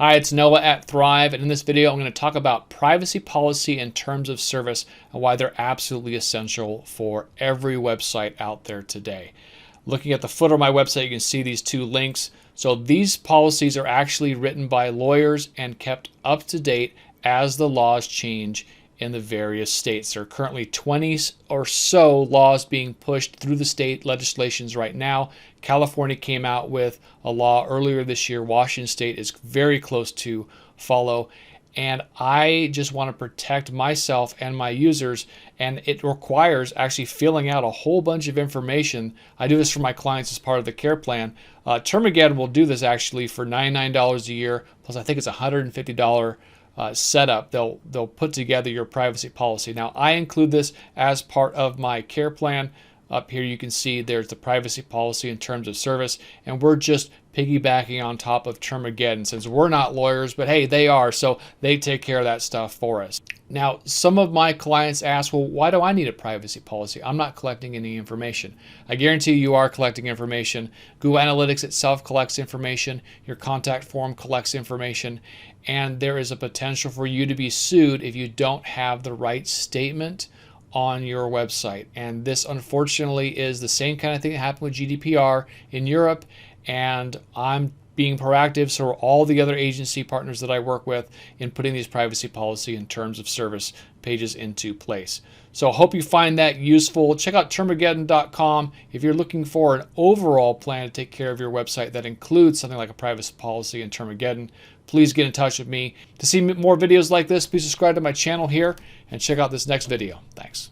Hi, it's Noah at Thrive, and in this video I'm going to talk about privacy policy and terms of service and why they're absolutely essential for every website out there today. Looking at the footer of my website, you can see these two links. So these policies are actually written by lawyers and kept up to date as the laws change in the various states. There are currently 20 or so laws being pushed through the state legislations right now. California came out with a law earlier this year. Washington State is very close to follow. And I just want to protect myself and my users, and it requires actually filling out a whole bunch of information. I do this for my clients as part of the care plan. Termageddon will do this actually for $99 a year, plus I think it's $150 setup. They'll put together your privacy policy. Now I include this as part of my care plan. Up here you can see there's the privacy policy in terms of service, and we're just piggybacking on top of Termageddon since we're not lawyers, but hey, they are, so they take care of that stuff for us. Now, some of my clients ask, well, why do I need a privacy policy? I'm not collecting any information. I guarantee you are collecting information. Google Analytics itself collects information. Your contact form collects information. And there is a potential for you to be sued if you don't have the right statement on your website. And this unfortunately is the same kind of thing that happened with GDPR in Europe. And I'm being proactive, so are all the other agency partners that I work with, in putting these privacy policy and terms of service pages into place. So I hope you find that useful. Check out Termageddon.com if you're looking for an overall plan to take care of your website that includes something like a privacy policy and Termageddon. Please get in touch with me. To see more videos like this, please subscribe to my channel here and check out this next video. Thanks.